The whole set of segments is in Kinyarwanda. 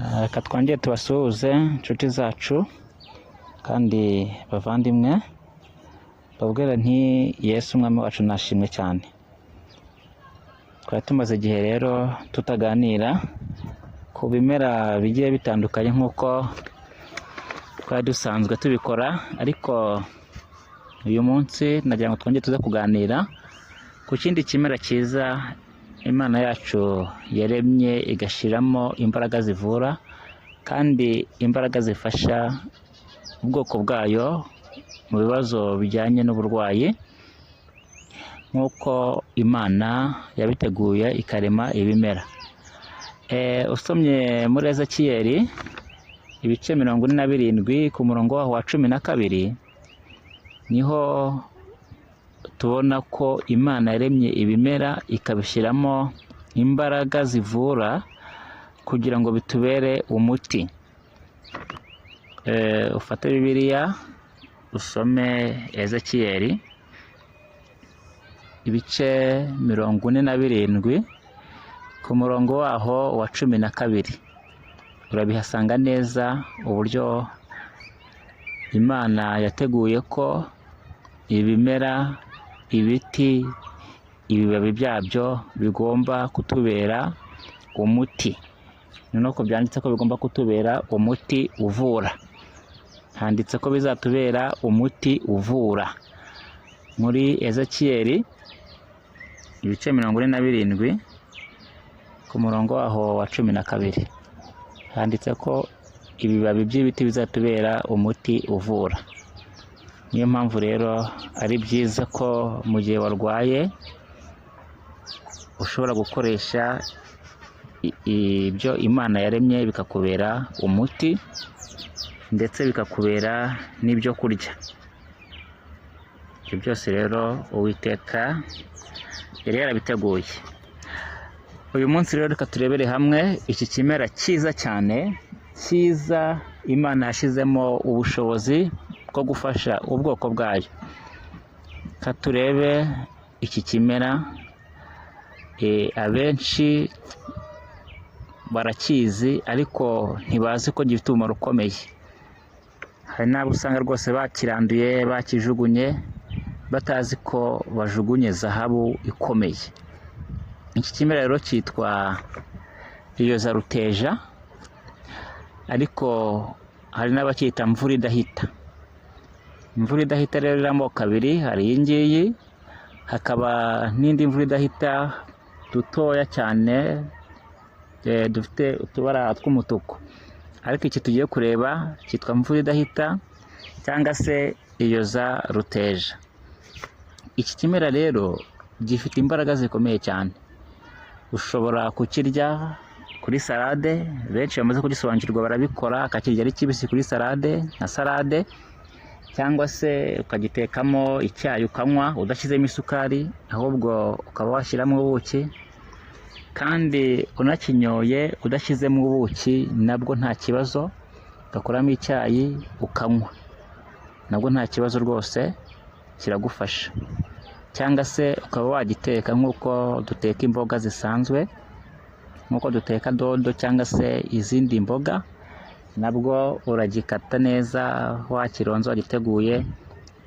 Reka twongere tubasuhuze inshuti zacu kandi bavandimwe, babwira nti Yesu umwami wacu nashimwe cyane. Twari tumaze igihe rero tutaganira ku bimera bigiye bitandukanye nk'uko twari dusanzwe tubikora, ariko uyu munsi nagira ngo twongere tuze kuganira ku kindi kimera cyiza Imana yacu yaremye igashiramo imbaraga zivura kandi imbaraga zifasha ubwoko bwayo mu bibazo bijyanye n'uburwayi, nk'uko Imana yabiteguye ikarema ibimera. Usomye muri Ezekiyeli ibice 47 ku murongo waho wa 12, niho tubona ko Imana yaremye ibimera ikabishyiramo imbaraga zivura kugira ngo bitubere umuti. Ufate Bibiliya usome Ezekiyeli ibice 47 ku murongo waho wa 12, urabihasanga neza uburyo Imana yateguye ko ibimera, ibiti, ibibabi byabyo bigomba kutubera umuti. Nuko byanditse ko bigomba kutubera umuti uvura. Handitse ko bizatubera umuti uvura. Muri Ezekiyeli ibice 47 ku murongo waho wa 12, handitse ko ibibabi by'ibiti bizatubera umuti uvura. Niyo mpamvu rero ari byiza ko mu gihe warwaye ushobora gukoresha ibyo Imana yaremye bikakubera umuti ndetse bikakubera n'ibyo kurya. Ibyo byose rero Uwiteka yari yarabiteguye. Uyu munsi rero reka turebere hamwe iki kimera cyiza cyane, cyiza Imana yashizemo ubushobozi bwo gufasha ubwoko bwayo. Katurebe iki kimera, abenshi barakizi ariko ntibazi ko gifite umumaro ukomeye. Hari n'abo usanga rwose bakiranduye, bakijugunye, batazi ko bajugunye zahabu ikomeye. Iki kimera rero cyitwa iyozaruteja, ariko hari n'abacyita mvura idahita. Imvura idahita rero iramo kabiri, hari iyi ngiyi, hakaba n'indi mvura idahita dutoya cyane dufite utubara tw'umutuku, ariko iki tugiye kureba cyitwa mvura idahita cyangwa se iyozaruteja. Iki kimera rero gifite imbaraga zikomeye cyane. Ushobora kukirya kuri salade, benshi bamaze kugisobanukirwa barabikora, akakirya ari kibisi kuri salade nka salade, cyangwa se ukagitekamo icyayi ukanywa udashyizemo isukari, ahubwo ukaba washyiramo ubuki, kandi unakinyoye udashyizemo ubuki nabwo nta kibazo, ugakoramo icyayi ukanywa nabwo nta kibazo rwose, kiragufasha. Cyangwa se ukaba wagiteka nk'uko duteka imboga zisanzwe, nk'uko duteka dodo cyangwa se izindi mboga, nabwo uragikata neza wakironze wagiteguye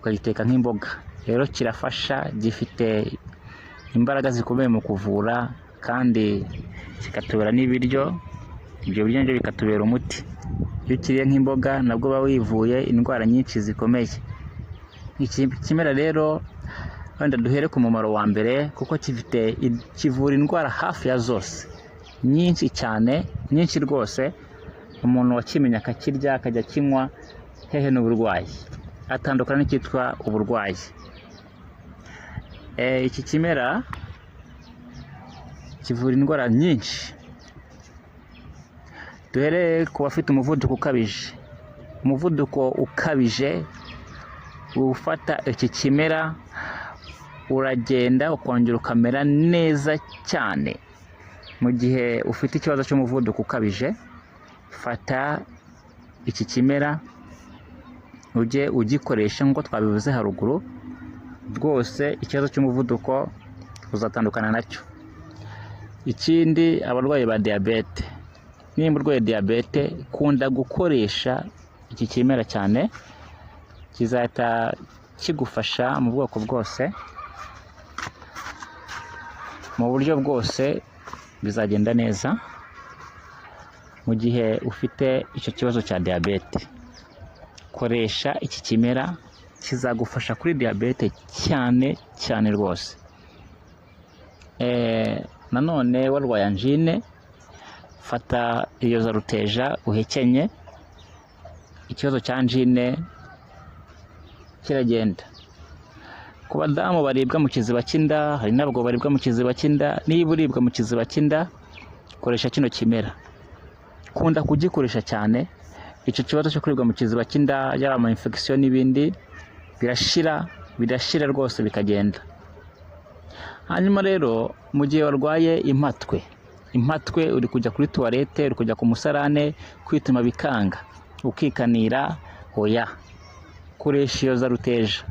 ukagiteka nk'imboga. Rero kirafasha, gifite imbaraga zikomeye mu kuvura kandi kikatubera n'ibiryo, ibyo biryo nabyo bikatubera umuti. Iyo ukiriye nk'imboga nabwo uba wivuye indwara nyinshi zikomeye. Iki kimera rero wenda duhere ku mumaro wa mbere, kuko kivura indwara hafi ya zose, nyinshi cyane, nyinshi rwose. Umuntu wakimenya akakirya akajya kinywa hehe n'uburwayi, atandukana n'icyitwa uburwayi. Iki kimera kivura indwara nyinshi. Duhere ku bafite umuvuduko ukabije. Umuvuduko ukabije ufata iki kimera, uragenda ukongera ukamera neza cyane. Mu gihe ufite ikibazo cy'umuvuduko ukabije, fata iki kimera ujye ugikoresha nk'uko twabivuze haruguru, rwose ikibazo cy'umuvuduko uzatandukana nacyo. Ikindi, abarwayi ba diyabete nimba urwaye diyabete kunda gukoresha iki kimera cyane, kizahita kigufasha mu bwoko bwose, mu buryo bwose bizagenda neza. Mu gihe ufite icyo kibazo cya diyabete, koresha iki kimera, kizagufasha kuri diyabete cyane cyane rwose. Nanone warwaye anjine, fata iyo za ruteja uhekenye, ikibazo cya anjine kiragenda. Ku badamu baribwa mu kiziba cy'inda, hari n'abagabo baribwa mu kiziba cy'inda, niba uribwa mu kiziba cy'inda koresha kino kimera, kunda kugikoresha cyane. Icyo kibazo cyo kuribwa mu kiziba cy'inda, yari ama infection n'ibindi, birashira rwose bikagenda. Hanyuma rero mu gihe warwaye impatwe uri kujya kuri toilette, uri kujya ku musarane, kwituma bikanga, ukikanira, oya, koresha iyo za ruteja.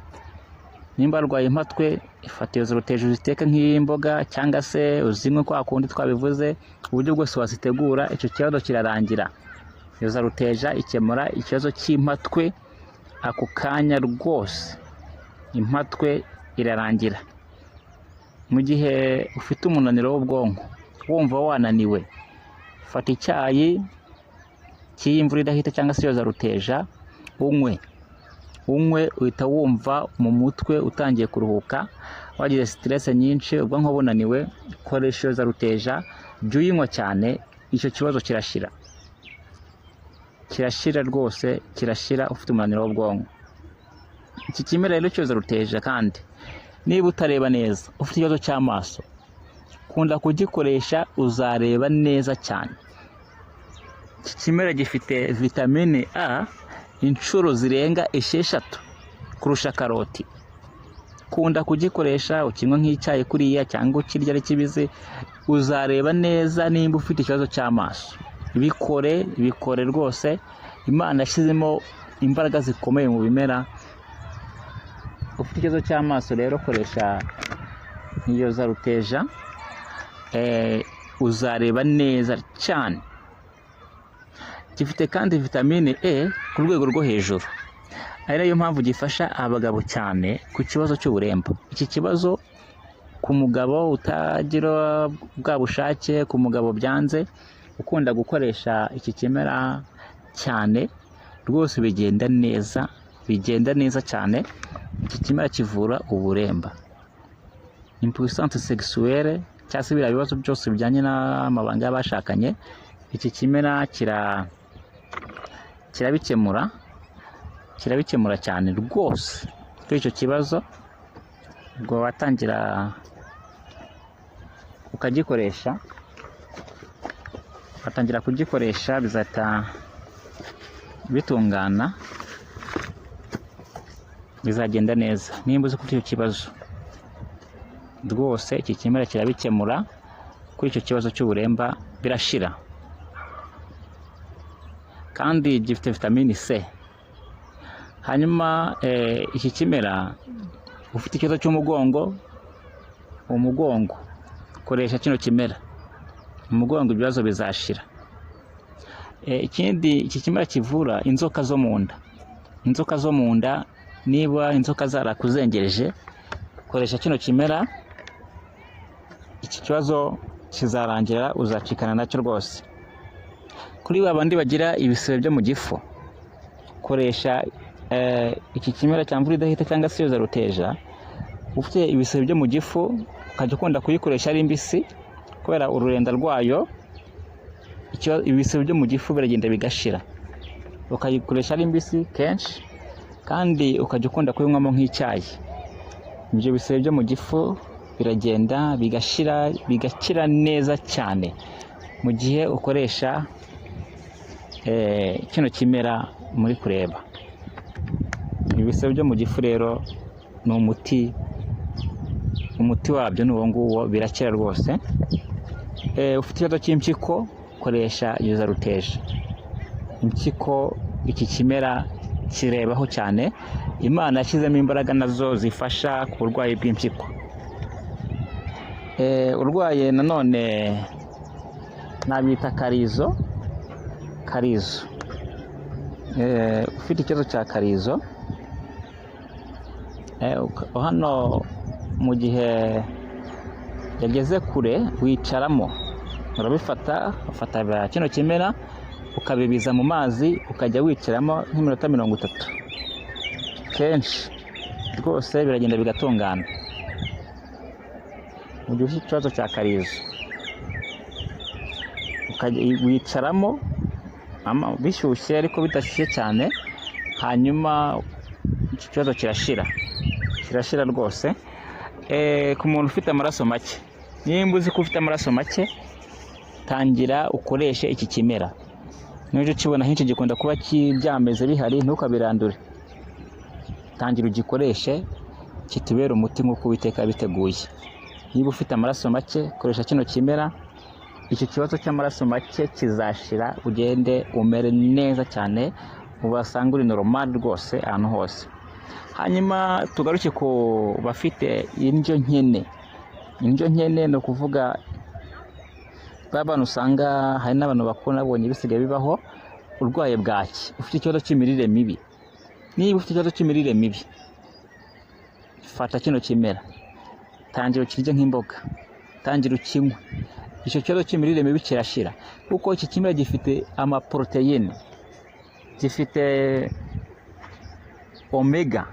Nimba warwaye impatwe, ifata iyo za ruteja uziteke nk'imboga cyangwa se uzinywe kwa kundi twabivuze, uburyo bwose wazitegura, icyo kibazo kirarangira. Iyo za ruteja ikemura ikibazo cy'impatwe ako kanya rwose, impatwe irarangira. Mu gihe ufite umunaniro w'ubwonko, wumva wananiwe, fata icyayi cy'imvura idahita cyangwa se iyo za ruteja unywe, uhita wumva mu mutwe utangiye kuruhuka. Wagize stress nyinshi, ubwonko bunaniwe, koresha iyo za ruteja, jya uyinywa cyane, icyo kibazo kirashira rwose, kirashira ufite umunaniro w'ubwonko. Iki kimera rero cyo za ruteja kandi, niba utareba neza, ufite ikibazo cy'amaso, kunda kugikoresha, uzareba neza cyane. Iki kimera gifite vitamine A inshuro zirenga 6 kurusha karoti. Kunda kugikoresha, ukinywa nk'icyayi kuriya cyangwa ukirya ari kibisi, uzareba neza. Nimba ufite ikibazo cy'amaso, bikore rwose. Imana yashyizemo imbaraga zikomeye mu bimera. Ufite ikibazo cy'amaso rero koresha iyo za ruteja, uzareba neza cyane. Gifite kandi vitamine E ku rwego rwo hejuru, ari nayo mpamvu gifasha abagabo cyane ku kibazo cy'uburemba. Iki kibazo ku mugabo utagira bwa bushake, ku mugabo byanze, ukunda gukoresha iki kimera cyane rwose, bigenda neza cyane. Iki kimera kivura uburemba, impuissance sexuelle, cyangwa se biriya bibazo byose bijyanye n'amabanga y'abashakanye. Iki kimera kirabikemura cyane rwose kuri icyo kibazo. Ubwo watangira ukagikoresha, watangira kugikoresha, bizahita bitungana, bizagenda neza. Nimba uzi kuri icyo kibazo rwose, iki kimera kirabikemura kuri icyo kibazo cy'uburemba, birashira. Kandi gifite vitamine C. Hanyuma iki kimera, ufite ikibazo cy'umugongo, koresha kino kimera, umugongo ibibazo bizashira. Ikindi, iki kimera kivura inzoka zo mu nda, niba inzoka zarakuzengereje, koresha kino kimera, iki kibazo kizarangira, uzacikana nacyo rwose. Kuri babandi bagira ibisebe byo mu gifu, koresha iki kimera cya mvura idahita cyangwa se iyo za ruteja. Ufite ibisebe byo mu gifu, ukajya ukunda kuyikoresha ari mbisi, kubera ururenda rwayo, ibisebe byo mu gifu biragenda bigashira. Ukayikoresha ari mbisi kenshi, kandi ukajya ukunda kuyinywamo nk'icyayi. Ibyo bisebe byo mu gifu biragenda bigakira neza cyane mu gihe ukoresha kino kimera muri kureba. Ibisebe byo mu gifu rero ni umuti wabyo ni uwo nguwo, birakira rwose. Ufite ikibazo cy'impyiko, koresha iyo za ruteja. Impyiko, iki kimera kirebaho cyane. Imana yashyizemo imbaraga nazo zifasha ku burwayi bw'impyiko. Urwaye nanone nabita karizo, karizo. Ufite ikibazo cya karizo, hano mu gihe yageze kure wicaramo, urabifata ufata kino kimera ukabibiza mu mazi ukajya wicaramo nk'iminota 30, kenshi rwose biragenda bigatungana. Mu gihe ufite ikibazo cya karizo wicaramo bishyushye ariko bidashyushye cyane, hanyuma iki kibazo kirashira rwose. Ku muntu ufite amaraso make, nimba uzi ko ufite amaraso make, tangira ukoreshe iki kimera. N'uje kibona henshi gikunda kuba byameze bihari, ntukabirandure. Tangira ugikoreshe kitubera umuti nk'uko Uwiteka biteguye. Niba ufite amaraso make, koresha kino kimera, icyo kibazo cy'amaraso make kizashira, ugende umere neza cyane, ubasanga uri normal rwose ahantu hose. Hanyuma tugaruke ku bafite indyo nkene. Indyo nkene no kuvuga babana usanga hari n'abantu bakuru nabonye bisigaye bibaho, urwaye bwaki, ufite ikibazo cy'imirire mibi. Niba ufite ikibazo cy'imirire mibi, fata kino kimera, tangira ukirye nk'imboga, tangira ukinywe. Icyo kibazo cy'imirire mibi kirashira, kuko iki kimera gifite amaproteine, gifite omega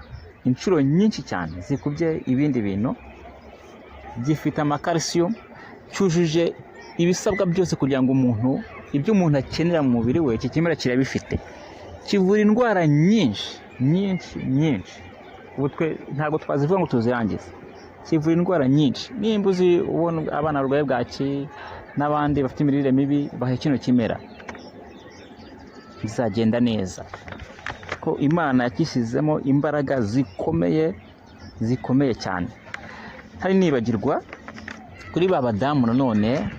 inshuro nyinshi cyane zikubye ibindi bintu, gifite amakalcium, cyujuje ibisabwa byose kugira ngo ibyo umuntu akenera mu mubiri we, iki kimera kirabifite. Kivura indwara nyinshi. Ubu ntabwo twazivuga ngo tuzirangize. Kivura indwara nyinshi. Nimba uzi ubona abana barwaye bwaki n'abandi bafite imirire mibi, bahe kino kimera, bizagenda neza, ko Imana yakishyizemo imbaraga zikomeye cyane. Hari nibagirwa kuri ba badamu nanone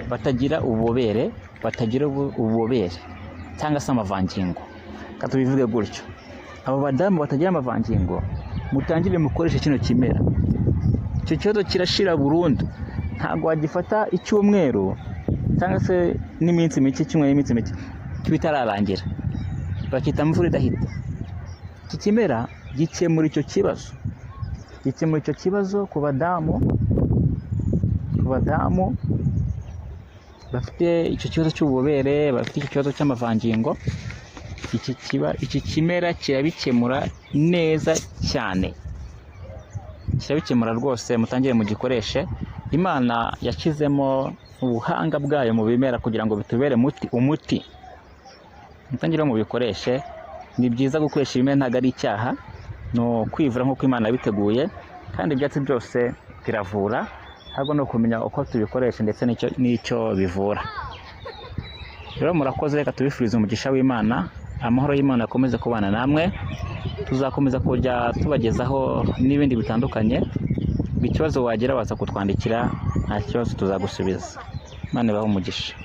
batagira ububobere cyangwa se amavangingo, katubivuge gutyo. Abo badamu batagira amavangingo, mutangire mukoreshe kino kimera. Icyo kibazo kirashira burundu. Ntabwo wagifata icyumweru cyangwa se n'iminsi mike, kimwe n'iminsi mike bitararangira, bakita mvura idahita. Iki kimera gikemura icyo kibazo ku badamu bafite icyo kibazo cy'ububobere, bafite icyo kibazo cy'amavangingo. Iki kimera kirabikemura neza cyane, kirabikemura rwose. Mutangire mugikoreshe. Imana yashyizemo ubuhanga bwayo mu bimera kugira ngo bitubere umuti. Mutangire mubikoreshe. Ni byiza gukoresha ibimera, ntabwo ari icyaha, no kwivura nk'uko Imana yabiteguye, kandi ibyatsi byose biravura, ahubwo no kumenya uko tubikoresha ndetse n'icyo bivura. Rero murakoze, reka tubifurize umugisha w'Imana, amahoro y'Imana akomeze kubana namwe. Tuzakomeza kujya tubagezaho n'ibindi bitandukanye. Ikibazo wagira waza kutwandikira, nta kibazo tuzagusubiza. Imana ibahe umugisha.